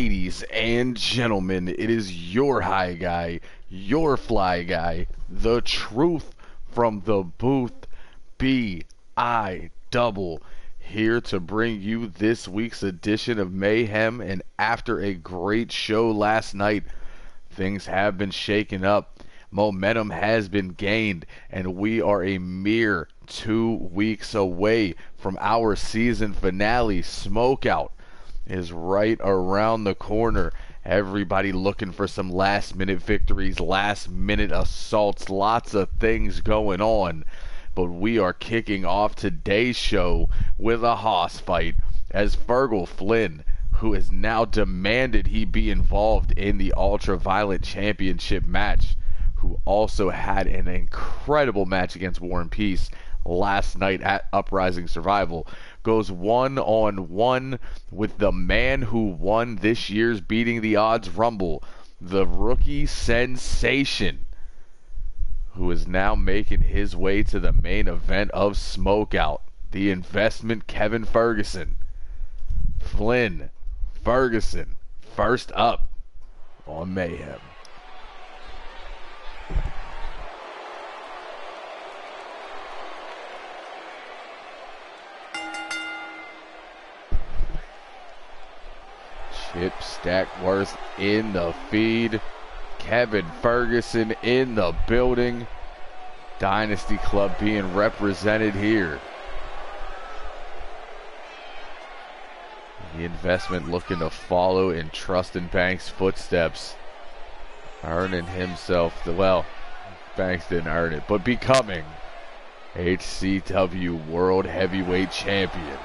Ladies and gentlemen, it is your high guy, your fly guy, the truth from the booth, B.I. Double, here to bring you this week's edition of Mayhem. And after a great show last night, things have been shaken up. Momentum has been gained, and we are a mere 2 weeks away from our season finale. Smokeout is right around the corner. Everybody looking for some last-minute victories, last-minute assaults, lots of things going on. But we are kicking off today's show with a hoss fight as Fergal Flynn, who has now demanded he be involved in the Ultraviolet Championship match, who also had an incredible match against War and Peace last night at Uprising Survival, goes one-on-one with the man who won this year's Beating the Odds Rumble, the rookie sensation, who is now making his way to the main event of Smokeout, the investment Kevin Ferguson. Flynn, Ferguson, first up on Mayhem. Chip Stackworth in the feed. Kevin Ferguson in the building. Dynasty Club being represented here. The investment looking to follow in Trustin Banks' footsteps. Earning himself well, Banks didn't earn it, but becoming HCW World Heavyweight Champion.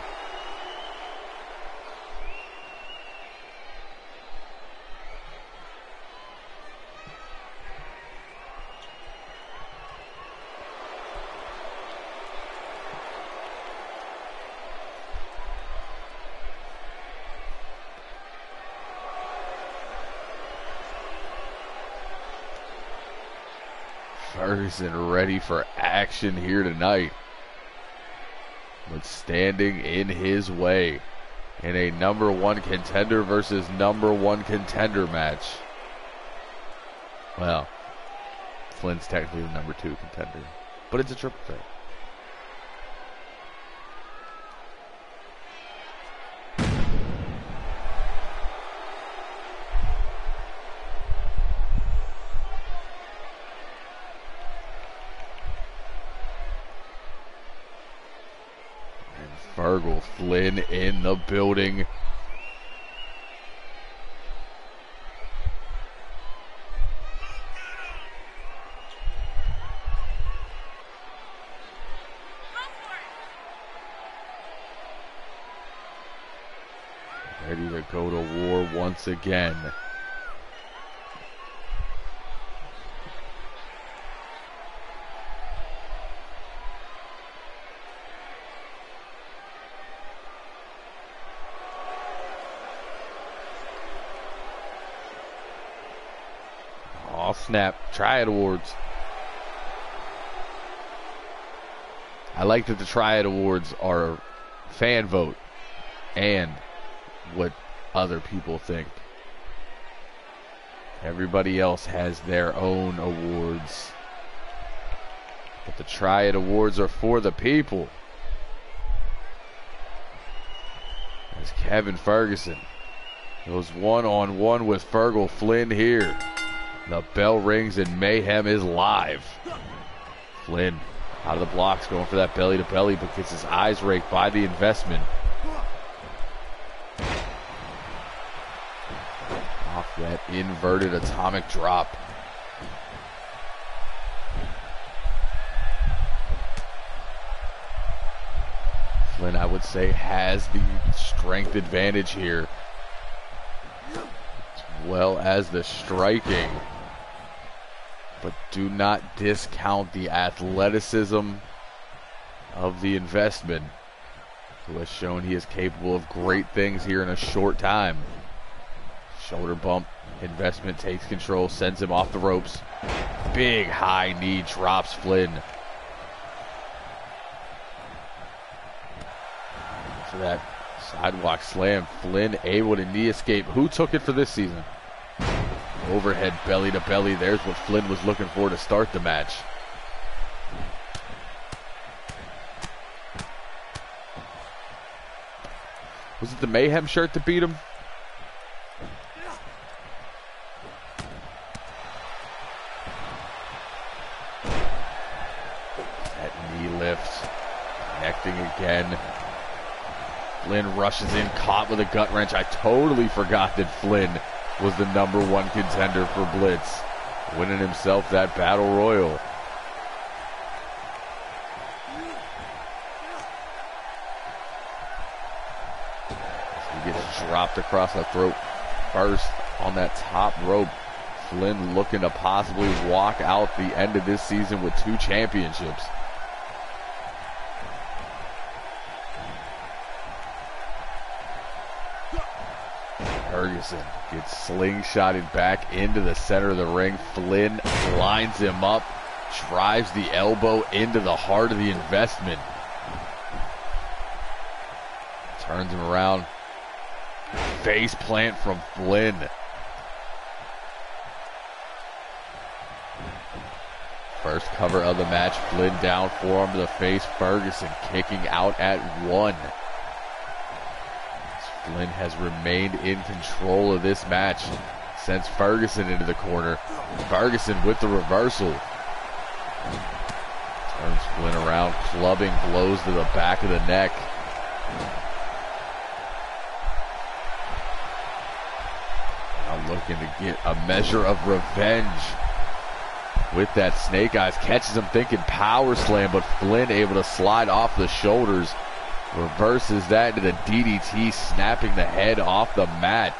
Ferguson ready for action here tonight, but standing in his way in a number one contender versus number one contender match. Well, Flynn's technically the number two contender, but it's a triple threat. Fergal Flynn in the building. Ready to go to war once again. Snap. Triad Awards. I like that the Triad Awards are fan vote and what other people think. Everybody else has their own awards, but the Triad Awards are for the people. As Kevin Ferguson goes one-on-one with Fergal Flynn here. The bell rings and Mayhem is live. Flynn out of the blocks, going for that belly to belly, but gets his eyes raked by the investment. Off that inverted atomic drop. Flynn, I would say, has the strength advantage here, as well as the striking. But do not discount the athleticism of the investment, who has shown he is capable of great things here in a short time. Shoulder bump, investment takes control, sends him off the ropes. Big high knee drops Flynn. For that Sidewalk slam. Flynn able to knee escape. Who took it for this season? Overhead belly to belly. There's what Flynn was looking for to start the match. Was it the Mayhem shirt that beat him? That knee lift. Connecting again. Flynn rushes in, caught with a gut wrench. I totally forgot that Flynn was the #1 contender for Blitz, winning himself that battle royal. He gets dropped across the throat first on that top rope. Flynn looking to possibly walk out the end of this season with 2 championships. Ferguson gets slingshotted back into the center of the ring. Flynn lines him up, drives the elbow into the heart of the investment. Turns him around. Face plant from Flynn. First cover of the match. Flynn down, forearm to the face. Ferguson kicking out at 1. Flynn has remained in control of this match. Sends Ferguson into the corner. Ferguson with the reversal. Turns Flynn around, clubbing blows to the back of the neck. Now looking to get a measure of revenge with that snake eyes. Catches him thinking power slam, but Flynn able to slide off the shoulders. Reverses that into the DDT, snapping the head off the mat.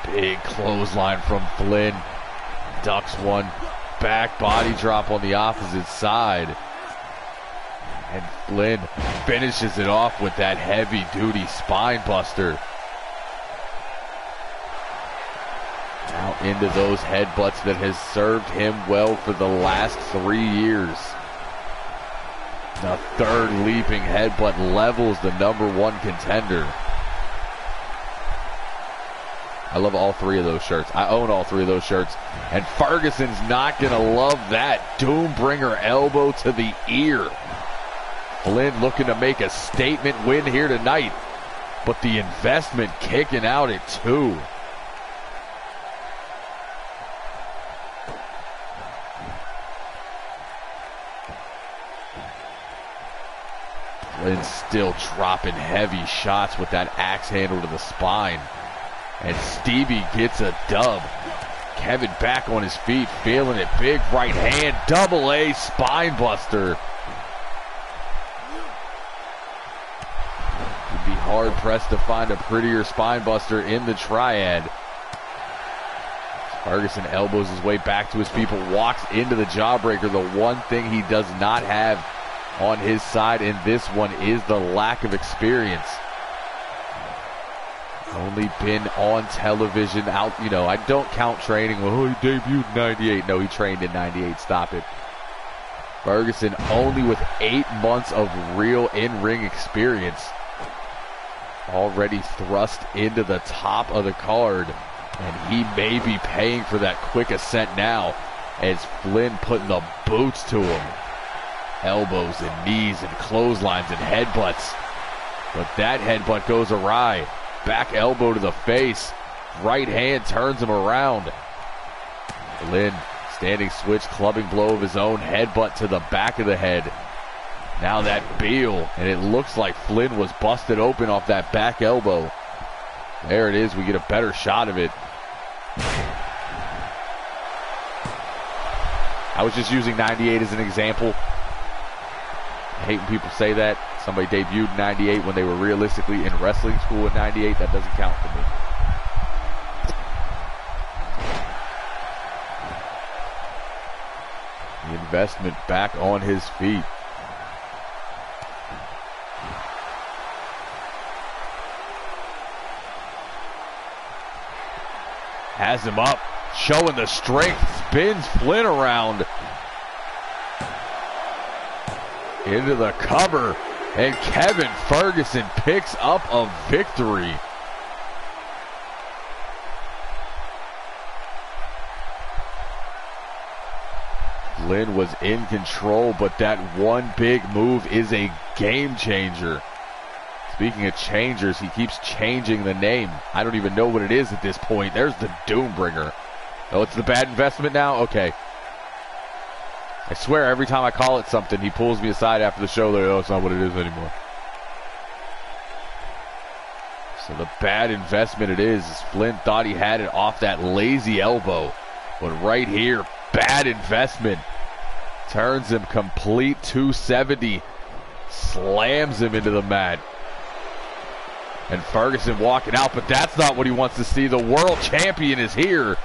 Big clothesline from Flynn. Ducks one. Back body drop on the opposite side. And Flynn finishes it off with that heavy duty spine buster. Now into those headbutts that has served him well for the last 3 years. The third leaping headbutt levels the #1 contender. I love all 3 of those shirts. I own all 3 of those shirts. And Ferguson's not going to love that. Doombringer elbow to the ear. Flynn looking to make a statement win here tonight. But the investment kicking out at 2. Flynn still dropping heavy shots with that axe handle to the spine. And Stevie gets a dub. Kevin back on his feet, feeling it. Big right hand, double A spine buster. You'd be hard pressed to find a prettier spine buster in the triad. Ferguson elbows his way back to his feet, but walks into the jawbreaker. The one thing he does not have on his side in this one is the lack of experience. Only been on television out, I don't count training. Well, he debuted in 98. No, he trained in 98. Stop it. Ferguson only with 8 months of real in-ring experience. Already thrust into the top of the card. And he may be paying for that quick ascent now as Flynn putting the boots to him. Elbows and knees and clotheslines and headbutts. But that headbutt goes awry. Back elbow to the face. Right hand turns him around. Flynn, standing switch, clubbing blow of his own. Headbutt to the back of the head. Now that Beal, and it looks like Flynn was busted open off that back elbow. There it is. We get a better shot of it. I was just using 98 as an example. I hate when people say that. Somebody debuted in 98 when they were realistically in wrestling school in 98. That doesn't count for me. The investment back on his feet. Has him up, showing the strength, spins Flynn around. Into the cover, And Kevin Ferguson picks up a victory. Flynn was in control, but that one big move is a game changer. Speaking of changers, he keeps changing the name. I don't even know what it is at this point. There's the Doombringer. Oh, it's the bad investment now? Okay. I swear every time I call it something, he pulls me aside after the show. Like, oh, it's not what it is anymore. So the bad investment it is. Flynn thought he had it off that lazy elbow. But right here, bad investment. Turns him complete 270. Slams him into the mat. And Ferguson walking out, but that's not what he wants to see. The world champion is here.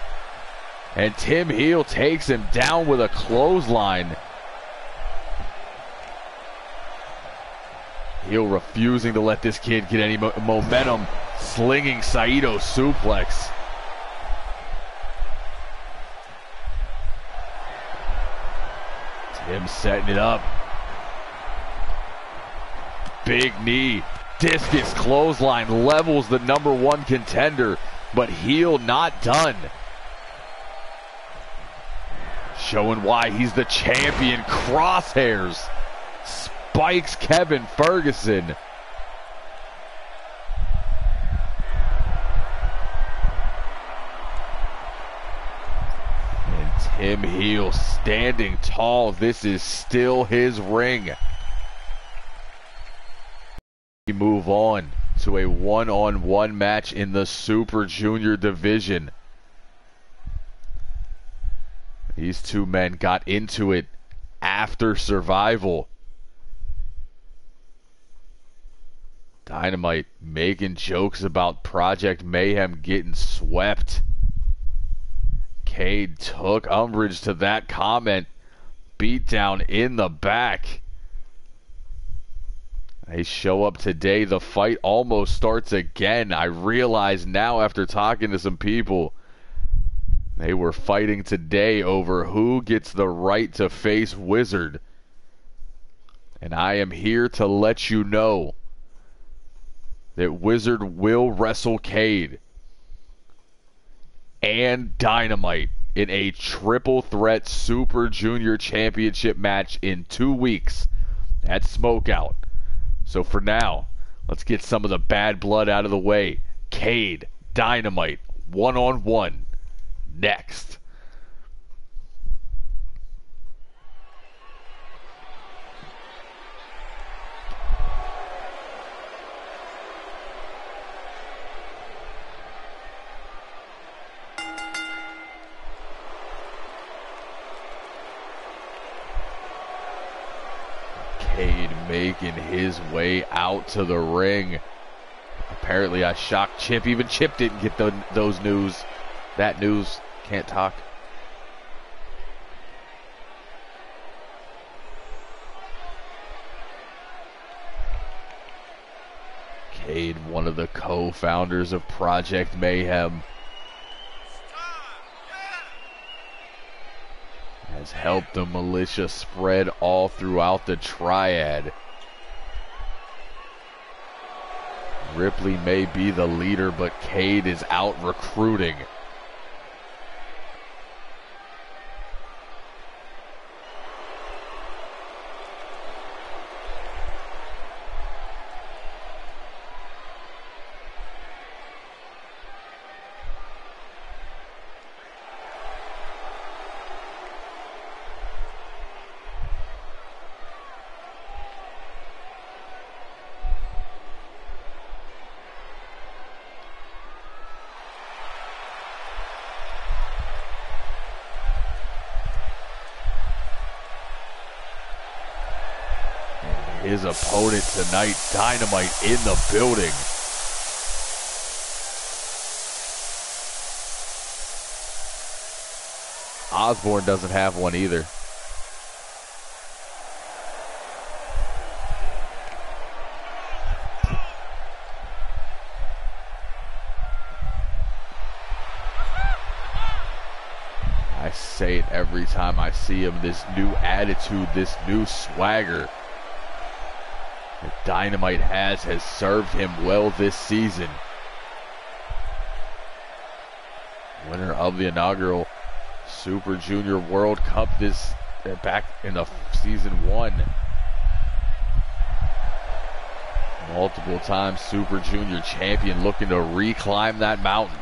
And Tim Heel takes him down with a clothesline. Heel refusing to let this kid get any momentum. Slinging Saito suplex. Tim setting it up. Big knee. Discus clothesline levels the #1 contender. But Heel not done. Showing why he's the champion. Crosshairs. Spikes Kevin Ferguson. And Tim Heel standing tall. This is still his ring. We move on to a one-on-one match in the Super Junior division. These two men got into it after Survival. Dynamite making jokes about Project Mayhem getting swept. Cade took umbrage to that comment. Beat down in the back. They show up today. The fight almost starts again. I realize now after talking to some people, they were fighting today over who gets the right to face Wizard. And I am here to let you know that Wizard will wrestle Cade and Dynamite in a triple threat Super Junior Championship match in 2 weeks at Smokeout. So for now, let's get some of the bad blood out of the way. Cade, Dynamite, one-on-one. Next. Cade making his way out to the ring. Apparently I shocked Chip. Even Chip didn't get those news. That news. Can't talk. Cade, one of the co-founders of Project Mayhem, has helped the militia spread all throughout the Triad. Ripley may be the leader, but Cade is out recruiting. His opponent tonight, Dynamite, in the building. Osborne doesn't have one either. I say it every time I see him, this new attitude, this new swagger. that Dynamite has served him well this season. Winner of the inaugural Super Junior World Cup back in the season 1. Multiple time Super Junior champion, looking to reclimb that mountain.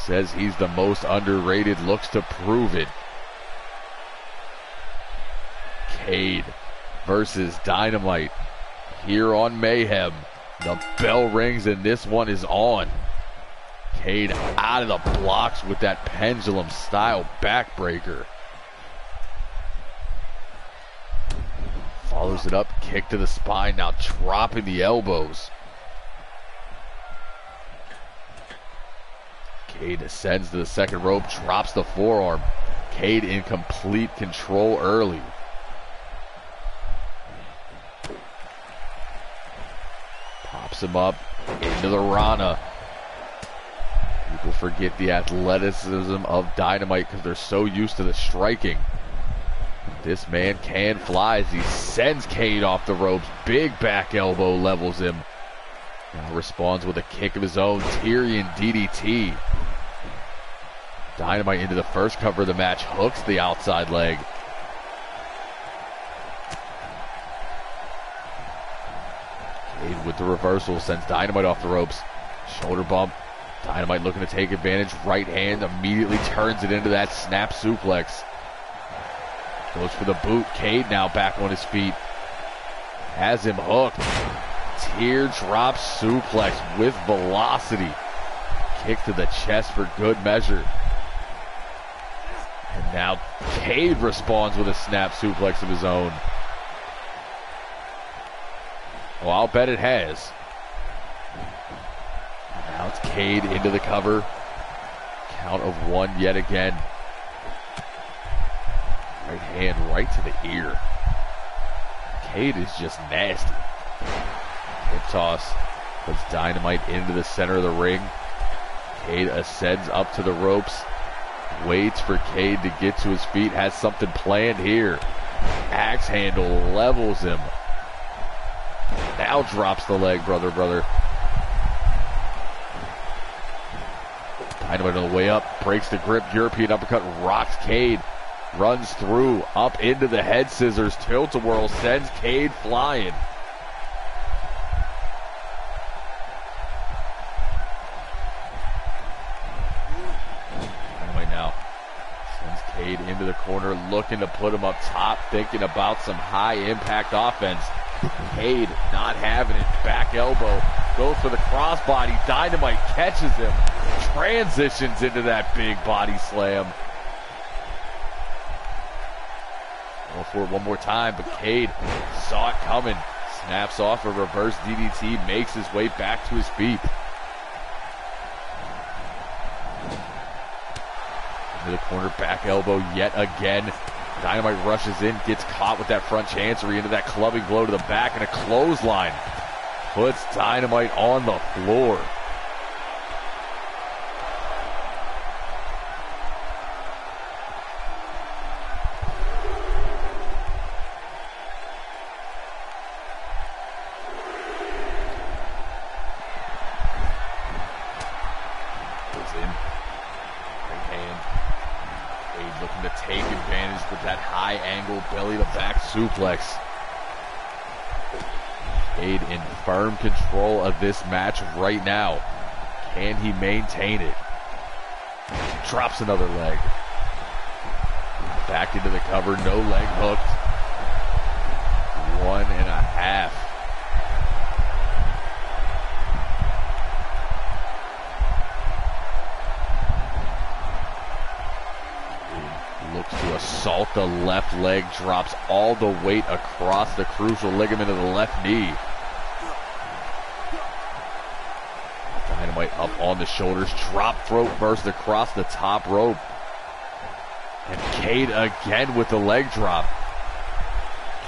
Says he's the most underrated, looks to prove it. Cade versus Dynamite here on Mayhem. The bell rings and this one is on. Cade out of the blocks with that pendulum style backbreaker. Follows it up, kick to the spine, now dropping the elbows. Cade ascends to the second rope, drops the forearm. Cade in complete control early. Pops him up into the Rana. People forget the athleticism of Dynamite because they're so used to the striking. This man can fly as he sends Cade off the ropes. Big back elbow levels him. Now responds with a kick of his own. Tyrian DDT. Dynamite into the first cover of the match. Hooks the outside leg. Cade with the reversal. Sends Dynamite off the ropes. Shoulder bump. Dynamite looking to take advantage. Right hand immediately turns it into that snap suplex. Goes for the boot. Cade now back on his feet. Has him hooked. Teardrop suplex with velocity. Kick to the chest for good measure. And now Cade responds with a snap suplex of his own. Well, I'll bet it has. Now it's Cade into the cover. Count of 1 yet again. Right hand right to the ear. Cade is just nasty. Hip toss. Puts Dynamite into the center of the ring. Cade ascends up to the ropes. Waits for Cade to get to his feet. Has something planned here. Axe handle levels him. Now drops the leg, brother. Dynamite on the way up. Breaks the grip. European uppercut. Rocks Cade. Runs through. Up into the head scissors. Tilt-a-whirl. Sends Cade flying. Dynamite now sends Cade into the corner, looking to put him up top, thinking about some high impact offense. Cade not having it. Back elbow. Goes for the crossbody. Dynamite catches him. Transitions into that big body slam. Going for it one more time, but Cade saw it coming. Snaps off a reverse DDT. Makes his way back to his feet. Into the corner. Back elbow yet again. Dynamite rushes in, gets caught with that front chancery into that clubbing blow to the back and a clothesline. Puts Dynamite on the floor. Puts in. Right hand. Cade looking to take advantage with that high angle belly to back suplex. Cade in firm control of this match right now. Can he maintain it? Drops another leg. Back into the cover, no leg hooked. 1.5. Looks to assault the left leg, drops all the weight across the crucial ligament of the left knee. Dynamite up on the shoulders, drop throat burst across the top rope. And Cade again with the leg drop.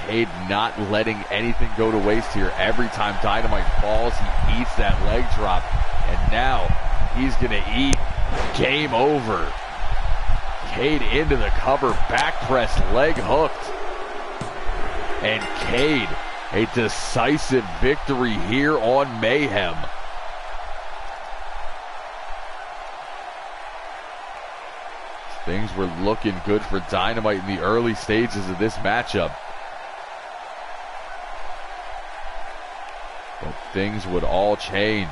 Cade not letting anything go to waste here. Every time Dynamite falls, he eats that leg drop. And now he's going to eat. Game over. Cade into the cover, back press, leg hooked. And Cade A decisive victory here on Mayhem. Things were looking good for Dynamite in the early stages of this matchup. But things would all change.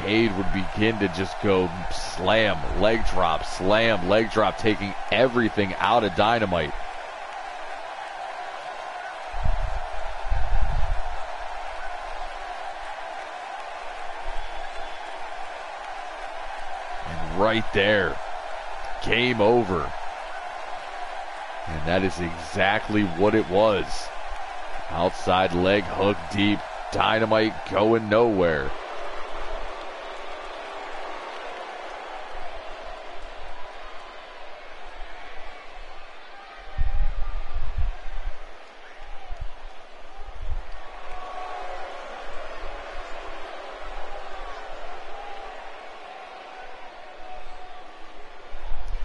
Cade would begin to just go slam, leg drop, taking everything out of Dynamite. And right there, game over. And that is exactly what it was. Outside leg hook deep, Dynamite going nowhere.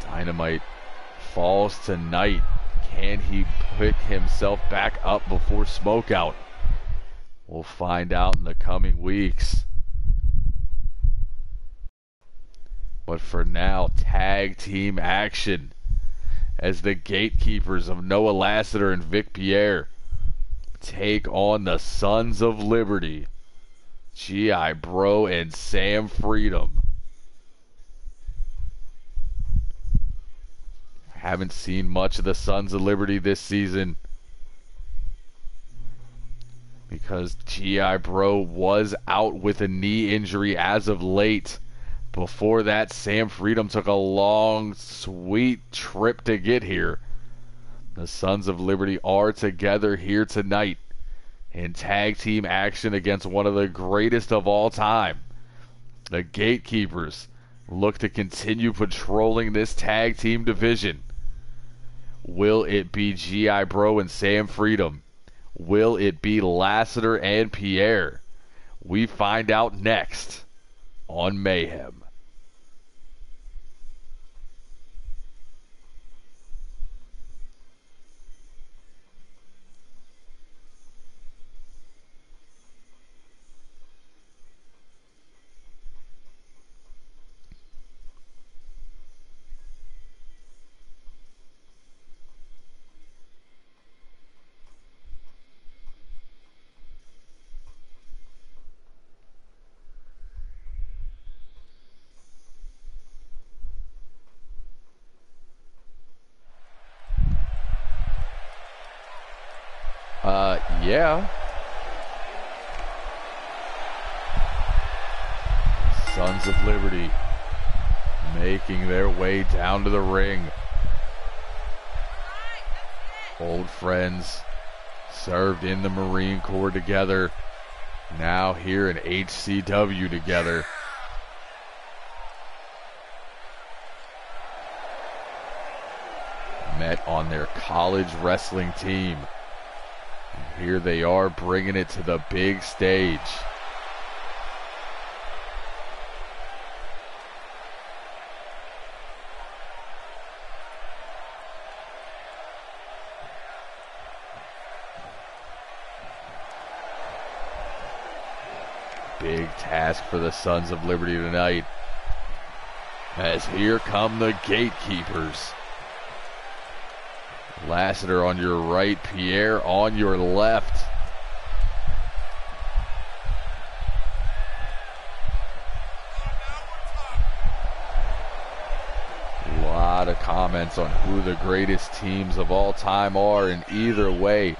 Dynamite falls tonight. Can he pick himself back up before Smokeout? We'll find out in the coming weeks. But for now, tag team action as the gatekeepers of Noah Lassiter and Vic Pierre take on the Sons of Liberty, G.I. Bro and Sam Freedom. Haven't seen much of the Sons of Liberty this season because G.I. Bro was out with a knee injury as of late. Before that, Sam Freedom took a long, sweet trip to get here. The Sons of Liberty are together here tonight in tag team action against one of the greatest of all time. The Gatekeepers look to continue patrolling this tag team division. Will it be G.I. Bro and Sam Freedom? Will it be Lassiter and Pierre? We find out next on Mayhem. Yeah. Sons of Liberty making their way down to the ring. Old friends, served in the Marine Corps together, now here in HCW together. Met on their college wrestling team. And here they are bringing it to the big stage. Big task for the Sons of Liberty tonight, as here come the Gatekeepers. Lassiter on your right, Pierre on your left. A lot of comments on who the greatest teams of all time are, and either way,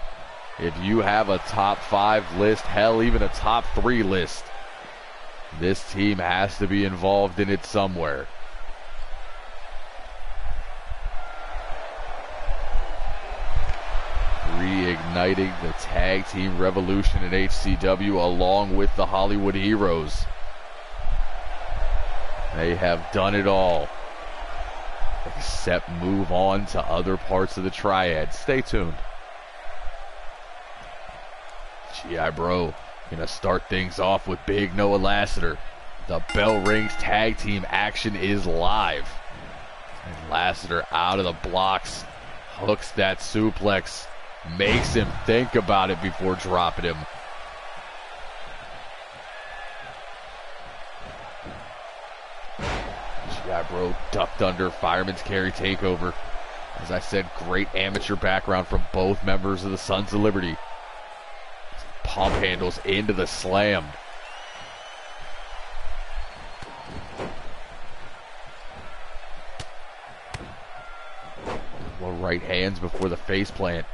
if you have a top 5 list, hell, even a top 3 list, this team has to be involved in it somewhere. Reigniting the tag team revolution in HCW along with the Hollywood Heroes. They have done it all except move on to other parts of the triad. Stay tuned. G.I. Bro gonna start things off with Big Noah Lassiter. The bell rings, tag team action is live. And Lassiter out of the blocks, hooks that suplex. Makes him think about it before dropping him. GI Bro ducked under, fireman's carry takeover. As I said, great amateur background from both members of the Sons of Liberty. Pump handles into the slam. Well, right hands before the face plant.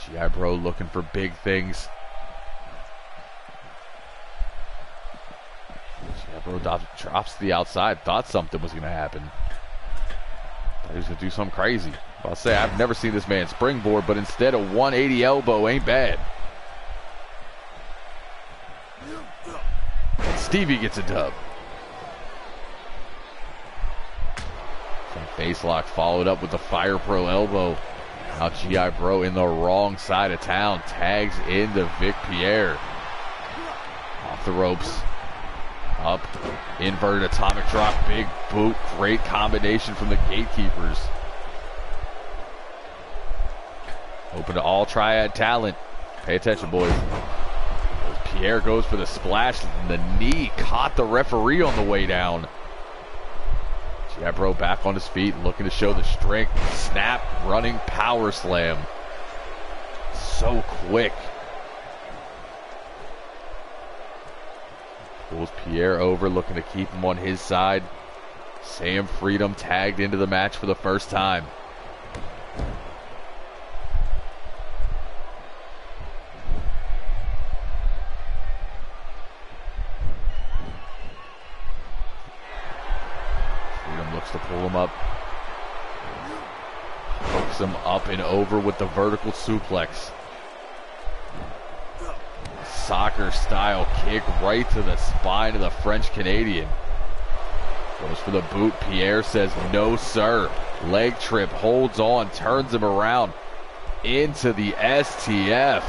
GI Bro looking for big things. GI Bro drops to the outside. Thought something was going to happen. Thought he was going to do something crazy. I'll say I've never seen this man springboard, but instead a 180 elbow ain't bad. And Stevie gets a dub. Some face lock followed up with the Fire Pro elbow. Now GI Bro in the wrong side of town. Tags into Vic Pierre. Off the ropes. Up. Inverted atomic drop. Big boot. Great combination from the gatekeepers. Open to all triad talent. Pay attention, boys. Pierre goes for the splash. The knee caught the referee on the way down. GI Bro back on his feet, looking to show the strength. Snap, running power slam. So quick. Pulls Pierre over, looking to keep him on his side. Sam Freedom tagged into the match for the first time. To pull him up. Hooks him up and over with the vertical suplex. Soccer style kick right to the spine of the French Canadian. Goes for the boot. Pierre says no sir. Leg trip, holds on, turns him around into the STF.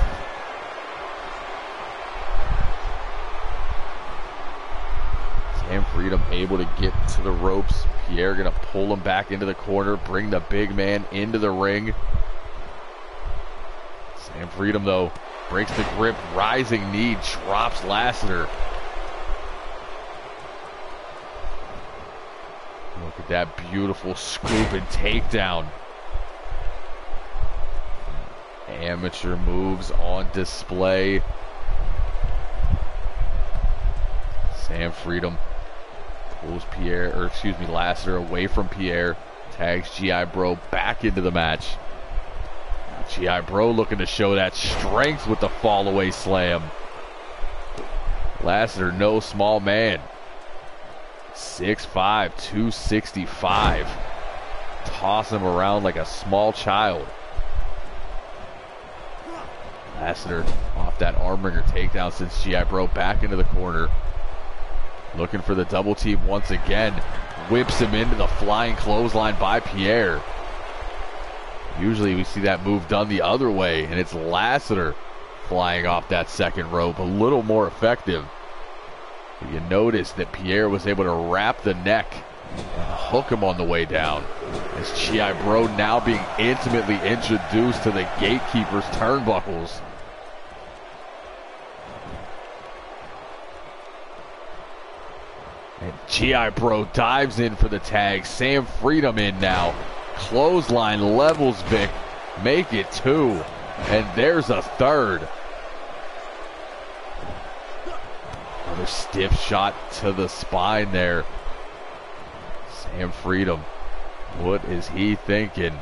Sam Freedom able to get to the ropes. Pierre gonna pull him back into the corner, bring the big man into the ring. Sam Freedom though breaks the grip, rising knee, drops Lassiter. Look at that beautiful scoop and takedown. Amateur moves on display. Sam Freedom pulls Lassiter away from Pierre. Tags GI Bro back into the match. GI Bro looking to show that strength with the fall away slam. Lassiter, no small man. 6'5", 265. Toss him around like a small child. Lassiter off that armringer takedown since GI Bro back into the corner. Looking for the double team once again. Whips him into the flying clothesline by Pierre. Usually we see that move done the other way, and it's Lassiter flying off that second rope. A little more effective. But you notice that Pierre was able to wrap the neck and hook him on the way down. As GI Bro now being intimately introduced to the gatekeeper's turnbuckles. And GI Bro dives in for the tag. Sam Freedom in now. Clothesline levels Vic. Make it 2. And there's a third. Another stiff shot to the spine there. Sam Freedom. What is he thinking?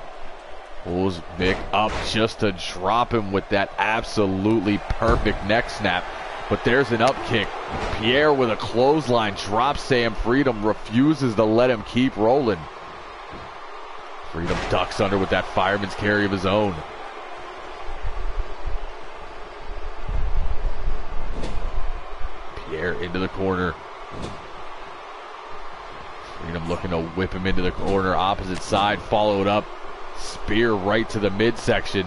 Pulls Vic up just to drop him with that absolutely perfect neck snap. But there's an up kick. Pierre with a clothesline drops Sam Freedom, refuses to let him keep rolling. Freedom ducks under with that fireman's carry of his own. Pierre into the corner. Freedom looking to whip him into the corner, opposite side, followed up. Spear right to the midsection.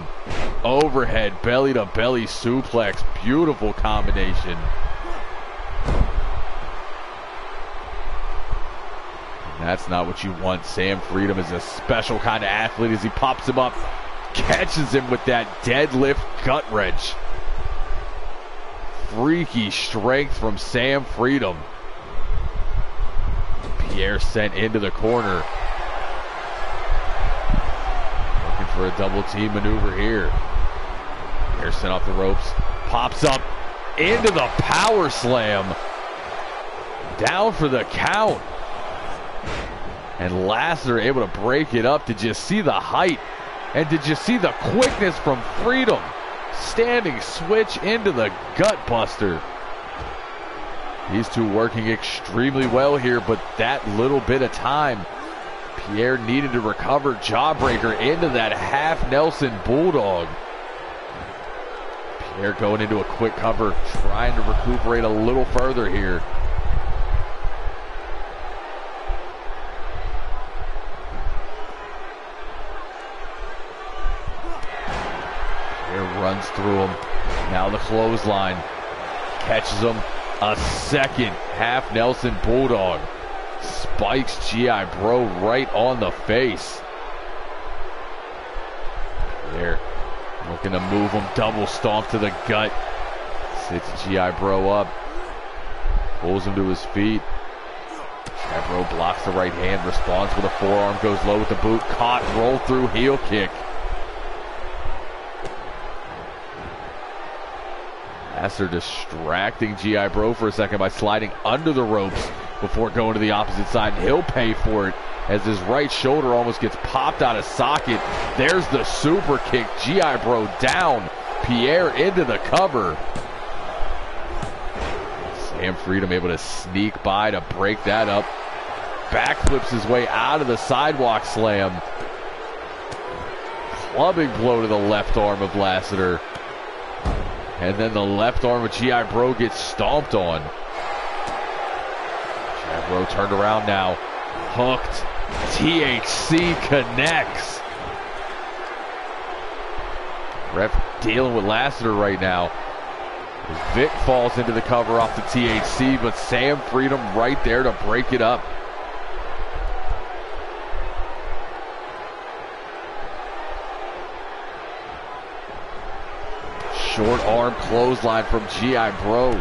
Overhead belly to belly suplex. Beautiful combination. And that's not what you want. Sam Freedom is a special kind of athlete as he pops him up. catches him with that deadlift gut wrench. Freaky strength from Sam Freedom. Pierre sent into the corner. Looking for a double team maneuver here. Pierre sent off the ropes. Pops up into the power slam. Down for the count. And Lassiter able to break it up. Did you see the height? And did you see the quickness from Freedom? Standing switch into the gut buster. These two working extremely well here, but that little bit of time, Pierre needed to recover. Jawbreaker into that half Nelson Bulldog. Pierre going into a quick cover, trying to recuperate a little further here. Runs through him. Now the clothesline. Catches him. A second half Nelson Bulldog. Spikes G.I. Bro right on the face. There. Looking to move him. Double stomp to the gut. Sits G.I. Bro up. Pulls him to his feet. G.I. Bro blocks the right hand. Responds with a forearm. Goes low with the boot. Caught. Roll through heel kick. Lassiter distracting G.I. Bro for a second by sliding under the ropes before going to the opposite side. He'll pay for it as his right shoulder almost gets popped out of socket. There's the super kick. G.I. Bro down. Pierre into the cover. Sam Freedom able to sneak by to break that up. Backflips his way out of the sidewalk slam. Clubbing blow to the left arm of Lassiter. And then the left arm of G.I. Bro gets stomped on. G.I. Bro turned around now. Hooked. THC connects. Ref dealing with Lassiter right now. Vic falls into the cover off the THC, but Sam Freedom right there to break it up. Short arm clothesline from G.I. Bro.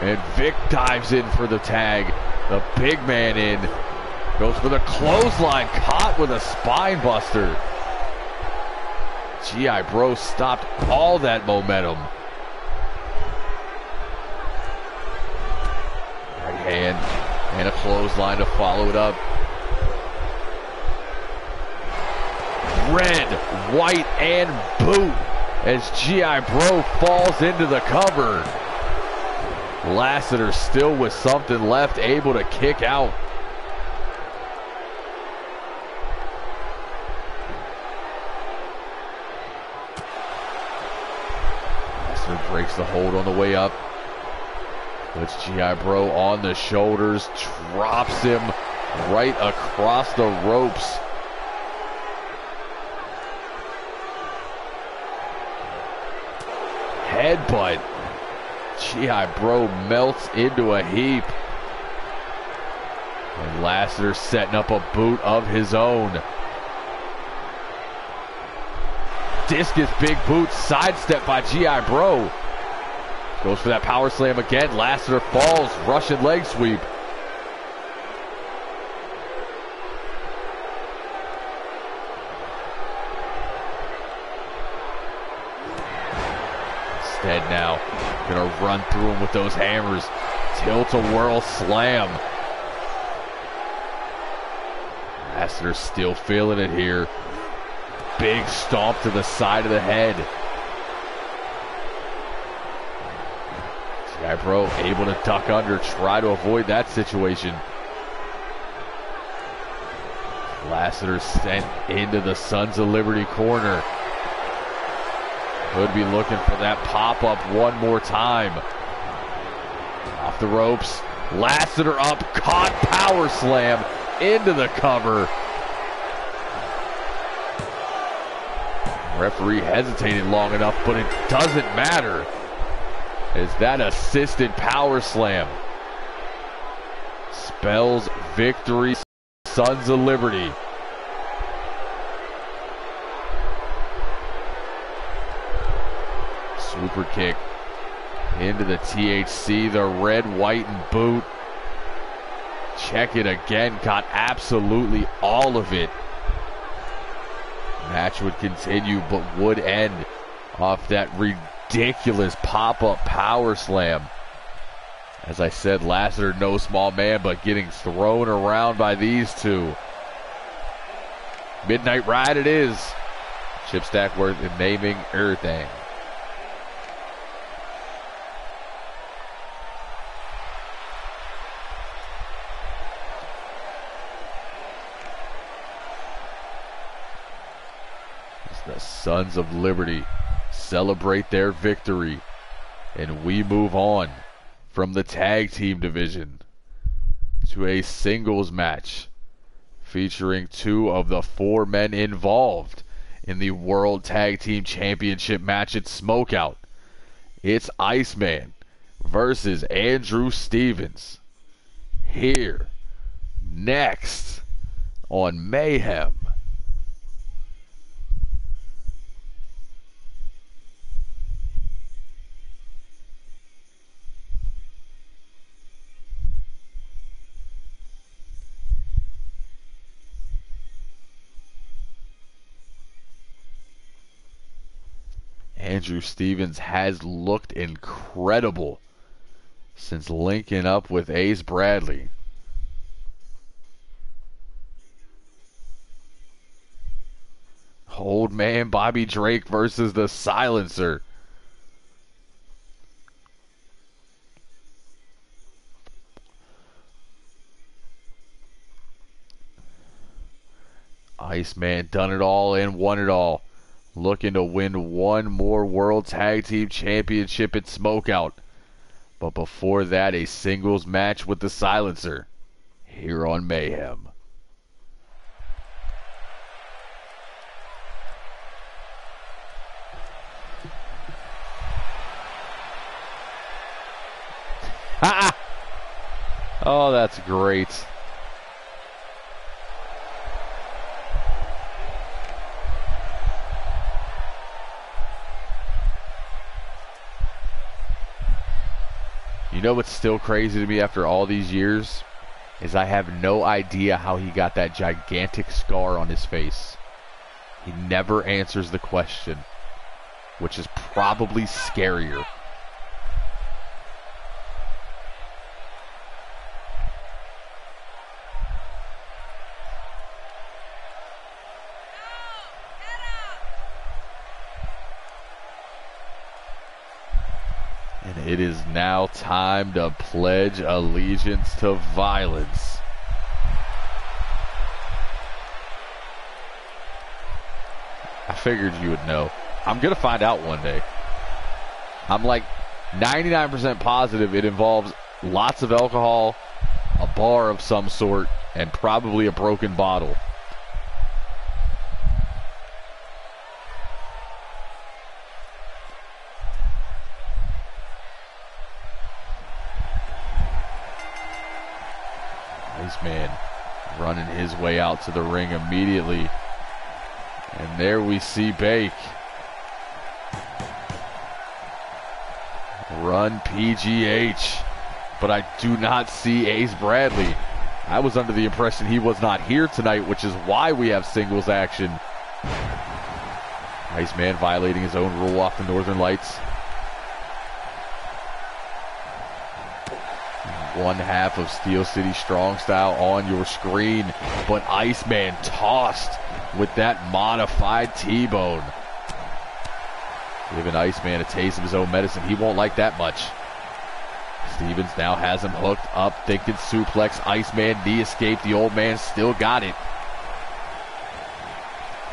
And Vic dives in for the tag. The big man in. Goes for the clothesline. Caught with a spine buster. G.I. Bro stopped all that momentum. Right hand. And a clothesline to follow it up. Red, white, and boot. As G.I. Bro falls into the cover. Lassiter still with something left, able to kick out. Lassiter breaks the hold on the way up. Puts G.I. Bro on the shoulders, drops him right across the ropes. Headbutt. G.I. Bro melts into a heap. And Lassiter setting up a boot of his own. Discus big boot, sidestep by G.I. Bro. Goes for that power slam again. Lassiter falls, Russian leg sweep. Instead now, gonna run through him with those hammers. Tilt-a-whirl slam. Lassiter still feeling it here. Big stomp to the side of the head. G.I. Bro able to duck under, try to avoid that situation. Lassiter sent into the Sons of Liberty corner. Could be looking for that pop-up one more time. Off the ropes. Lassiter up, caught power slam into the cover. Referee hesitated long enough, but it doesn't matter. As that assisted power slam spells victory, Sons of Liberty. Super kick into the THC, the red, white, and boot. Check it again, got absolutely all of it. Match would continue, but would end off that ridiculous pop-up power slam. As I said, Lassiter, no small man, but getting thrown around by these two. Midnight Ride it is. Chip Stackworth and naming everything. As the Sons of Liberty celebrate their victory, and we move on from the tag team division to a singles match featuring two of the four men involved in the World Tag Team Championship match at Smokeout. It's Iceman versus Andrew Stevens here next on Mayhem. Andrew Stevens has looked incredible since linking up with Ace Bradley. Old man Bobby Drake versus the Silencer. Iceman done it all and won it all. Looking to win one more World Tag Team Championship at Smokeout. But before that, a singles match with the Silencer here on Mayhem. Oh, that's great. You know what's still crazy to me after all these years is I have no idea how he got that gigantic scar on his face. He never answers the question, which is probably scarier. It is now time to pledge allegiance to violence. I figured you would know. I'm going to find out one day. I'm like 99% positive it involves lots of alcohol, a bar of some sort, and probably a broken bottle. Man running his way out to the ring immediately, and there we see Bake run PGH, but I do not see Ace Bradley. I was under the impression he was not here tonight, which is why we have singles action. Iceman violating his own rule off the Northern Lights. One half of Steel City Strong Style on your screen, but Iceman tossed with that modified T-bone. Giving Iceman a taste of his own medicine. He won't like that much. Stevens now has him hooked up, thinking suplex. Iceman knee escape. The old man still got it.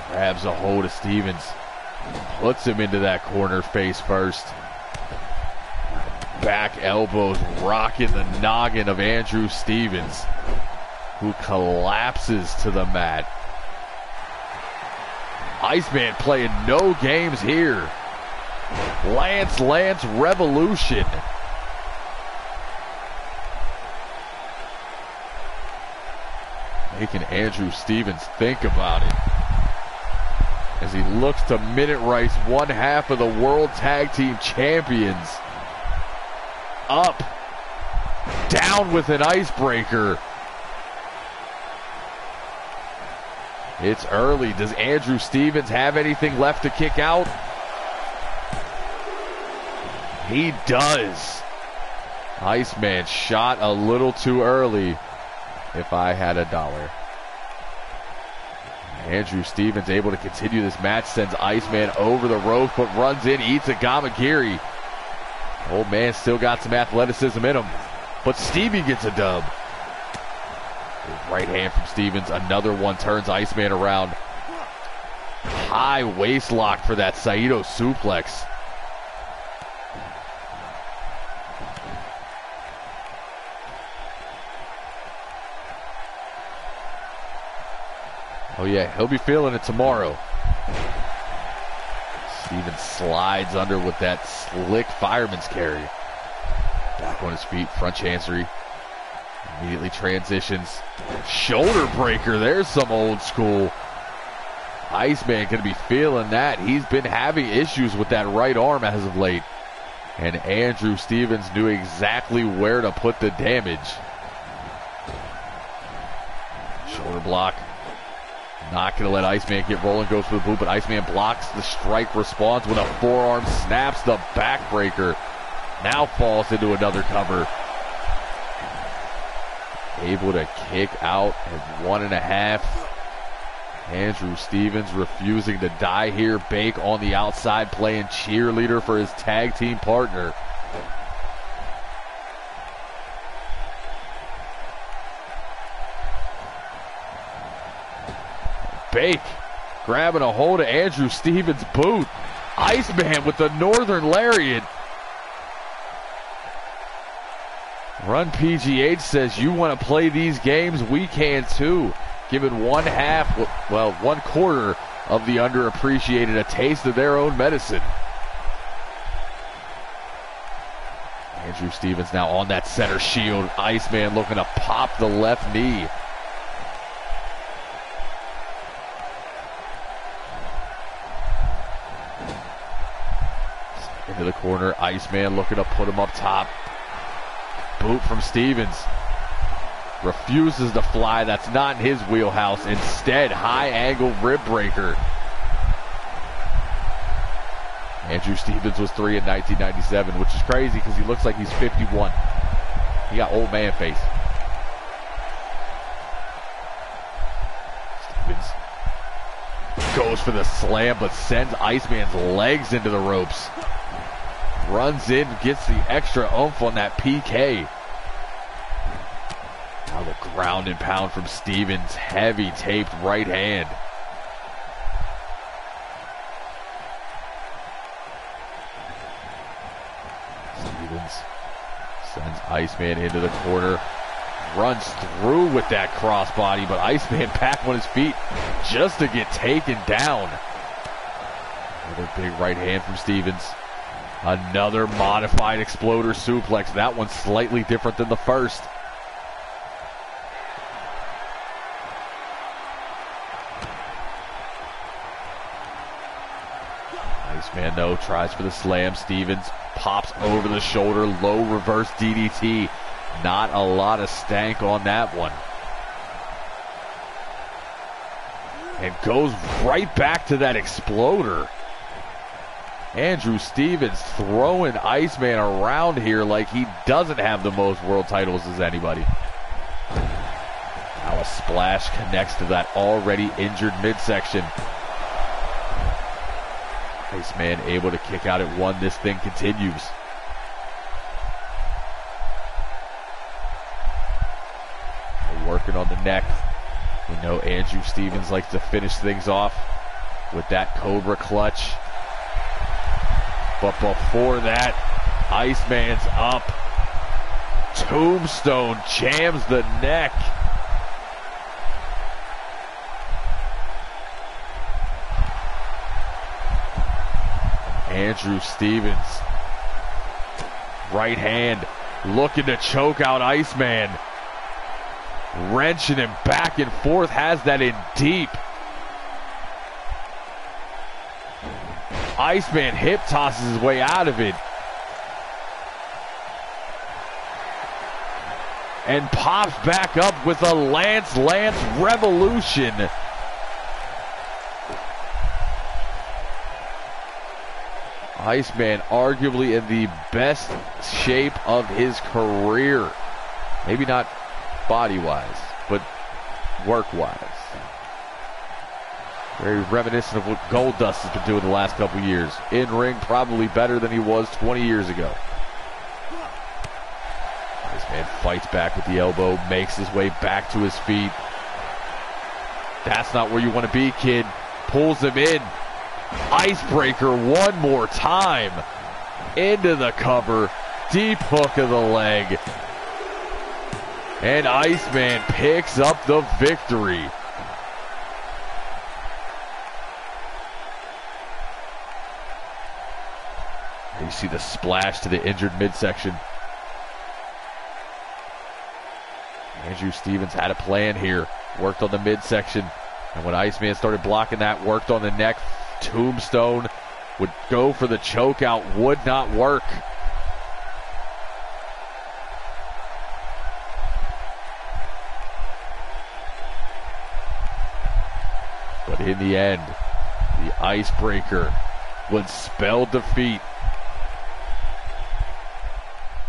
Grabs a hold of Stevens. Puts him into that corner face first. Back elbows rocking the noggin of Andrew Stevens, who collapses to the mat. Iceman playing no games here. Lance Revolution. Making Andrew Stevens think about it. as he looks to minute race one half of the World Tag Team Champions. Up, down with an icebreaker. It's early. Does Andrew Stevens have anything left to kick out? He does. Iceman shot a little too early. If I had $1. Andrew Stevens able to continue this match, sends Iceman over the ropes, but runs in, eats a Gamagiri. Old man still got some athleticism in him, but Stevie gets a dub. Right hand from Stevens, another one turns Iceman around. High waist lock for that Saito suplex. Oh yeah, he'll be feeling it tomorrow. Stevens slides under with that slick fireman's carry. Back on his feet, front chancery. Immediately transitions. Shoulder breaker, there's some old school. Iceman gonna be feeling that. He's been having issues with that right arm as of late. And Andrew Stevens knew exactly where to put the damage. Shoulder block. Not going to let Iceman get rolling, goes for the boot, but Iceman blocks the strike, responds with a forearm, snaps the backbreaker. Now falls into another cover. Able to kick out at 1.5. Andrew Stevens refusing to die here. Bake on the outside, playing cheerleader for his tag team partner. Bake grabbing a hold of Andrew Stevens' boot. Iceman with the Northern Lariat. Run PGH says, you want to play these games? We can too. Giving 1/4 of the underappreciated a taste of their own medicine. Andrew Stevens now on that center shield. Iceman looking to pop the left knee. Into the corner, Iceman looking to put him up top. Boot from Stevens. Refuses to fly, that's not in his wheelhouse. Instead, high angle rib breaker. Andrew Stevens was 3 in 1997, which is crazy because he looks like he's 51. He got old man face. Stevens goes for the slam, but sends Iceman's legs into the ropes. Runs in, gets the extra oomph on that PK. Now the ground and pound from Stevens. Heavy taped right hand. Stevens sends Iceman into the corner. Runs through with that crossbody, but Iceman back on his feet just to get taken down. Another big right hand from Stevens. Another modified exploder suplex. That one's slightly different than the first. Iceman, though, tries for the slam. Stevens pops over the shoulder. Low reverse DDT. Not a lot of stank on that one. And goes right back to that exploder. Andrew Stevens throwing Iceman around here like he doesn't have the most world titles as anybody. Now a splash connects to that already injured midsection. Iceman able to kick out at 1. This thing continues. Working on the neck. We know Andrew Stevens likes to finish things off with that Cobra clutch. But before that, Iceman's up. Tombstone jams the neck. Andrew Stevens. Right hand looking to choke out Iceman. Wrenching him back and forth. Has that in deep. Iceman hip tosses his way out of it. And pops back up with a Lance Revolution. Iceman arguably in the best shape of his career. Maybe not body-wise, but work-wise. Very reminiscent of what Goldust has been doing the last couple years. In-ring, probably better than he was 20 years ago. Iceman fights back with the elbow, makes his way back to his feet. That's not where you want to be, kid. Pulls him in. Icebreaker one more time. Into the cover. Deep hook of the leg. And Iceman picks up the victory. You see the splash to the injured midsection. Andrew Stevens had a plan here. Worked on the midsection. And when Iceman started blocking that, worked on the neck. Tombstone would go for the choke out. Would not work. But in the end, the Icebreaker would spell defeat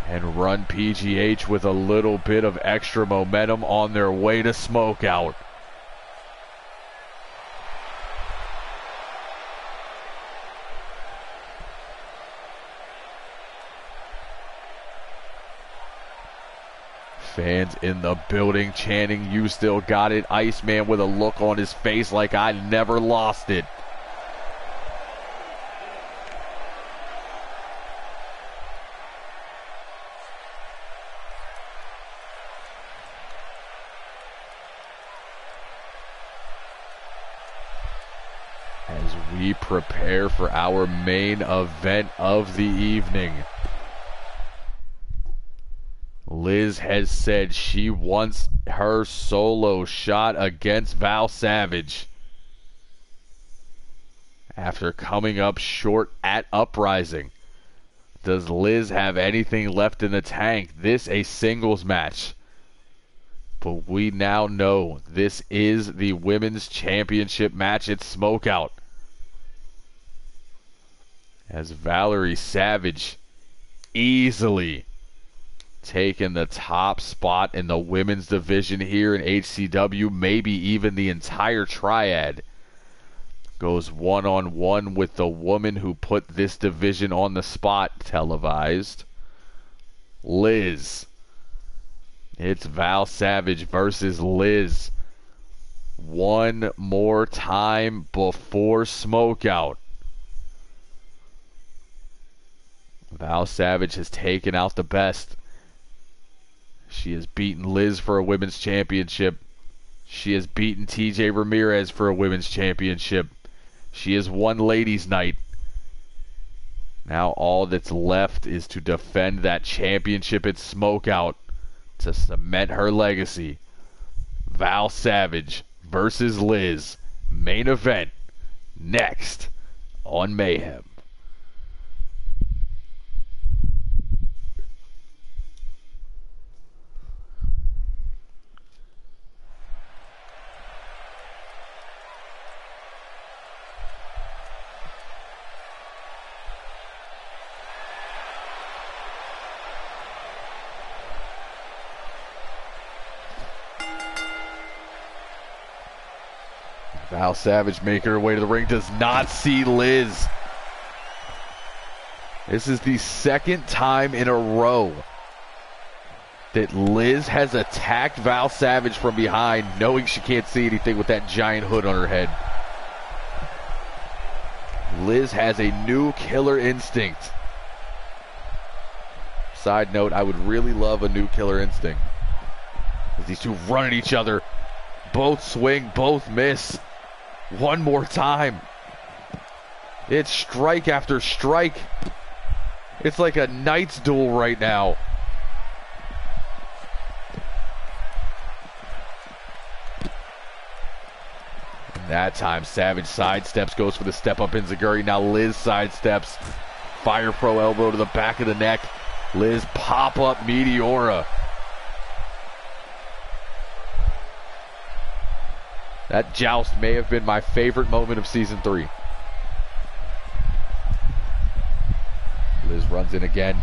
and run PGH with a little bit of extra momentum on their way to Smokeout. Fans in the building chanting, "You still got it." Iceman with a look on his face like I never lost it. As we prepare for our main event of the evening. Liz has said she wants her solo shot against Val Savage. After coming up short at Uprising. Does Liz have anything left in the tank? This a singles match. But we now know this is the Women's Championship match at Smokeout. As Valerie Savage easily taking the top spot in the women's division here in HCW, maybe even the entire triad, goes one-on-one with the woman who put this division on the spot televised, Liz. It's Val Savage versus Liz. One more time before Smokeout. Val Savage has taken out the best. She has beaten Liz for a women's championship. She has beaten TJ Ramirez for a women's championship. She has won ladies' night. Now all that's left is to defend that championship at Smokeout to cement her legacy. Val Savage versus Liz. Main event next on Mayhem. Val Savage making her way to the ring, does not see Liz. This is the second time in a row that Liz has attacked Val Savage from behind, knowing she can't see anything with that giant hood on her head. Liz has a new killer instinct. Side note, I would really love a new killer instinct. As these two run at each other. Both swing, both miss. One more time. It's strike after strike. It's like a knight's duel right now. And that that time. Savage sidesteps, goes for the step up enziguri. Now Liz sidesteps. Fire Pro elbow to the back of the neck. Liz pop up Meteora. That joust may have been my favorite moment of season 3. Liz runs in again,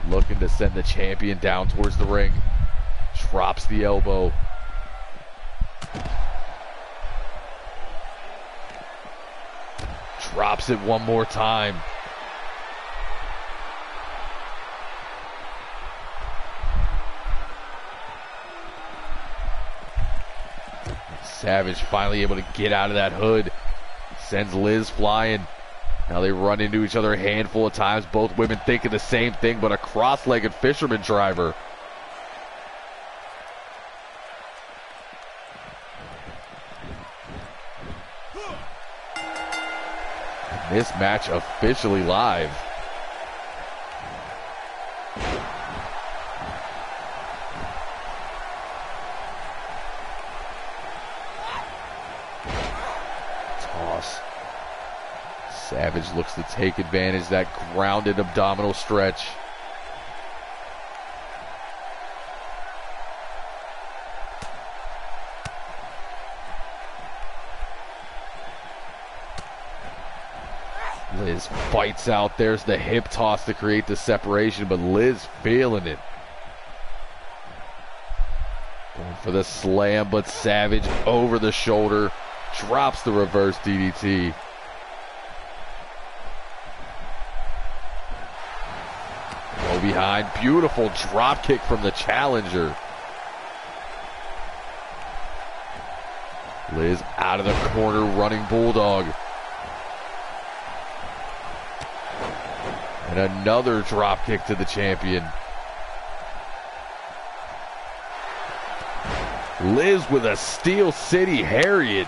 looking to send the champion down towards the ring. Drops the elbow. Drops it one more time. Savage finally able to get out of that hood. Sends Liz flying. Now they run into each other a handful of times. Both women thinking the same thing, but a cross-legged fisherman driver. This match officially live. Toss. Savage looks to take advantage of that grounded abdominal stretch. Liz fights out. There's the hip toss to create the separation, but Liz feeling it. Going for the slam, but Savage over the shoulder. Drops the reverse DDT. Go behind. Beautiful drop kick from the challenger. Liz out of the corner, running bulldog. And another drop kick to the champion. Liz with a Steel City Harriet.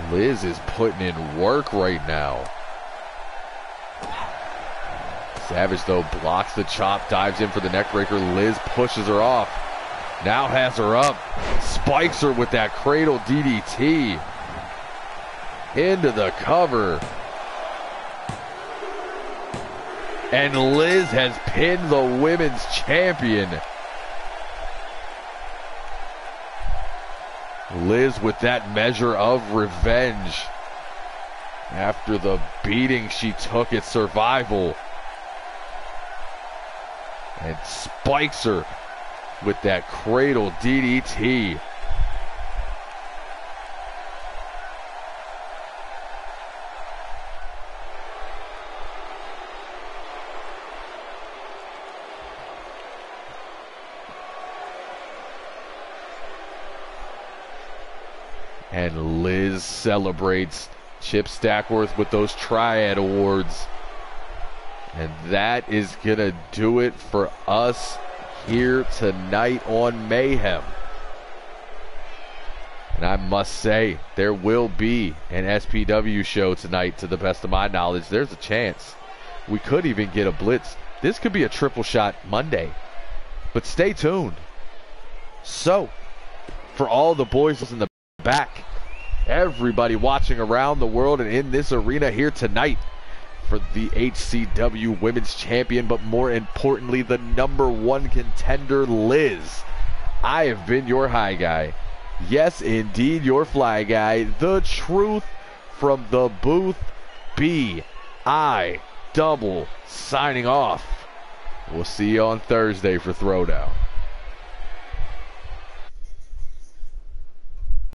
Liz is putting in work right now. Savage, though, blocks the chop, dives in for the neckbreaker. Liz pushes her off. Now has her up. Spikes her with that cradle DDT. Into the cover. And Liz has pinned the women's champion. Liz with that measure of revenge. After the beating she took at Survival. And spikes her with that cradle DDT. And Liz celebrates Chip Stackworth with those Triad Awards. And that is going to do it for us here tonight on Mayhem. And I must say, there will be an SPW show tonight, to the best of my knowledge. There's a chance we could even get a blitz. This could be a triple shot Monday. But stay tuned. So, for all the boys in the back, everybody watching around the world and in this arena here tonight, for the HCW Women's Champion, but more importantly, the #1 contender, Liz. I have been your high guy. Yes, indeed, your fly guy. The truth from the booth, B-I double, signing off. We'll see you on Thursday for Throwdown.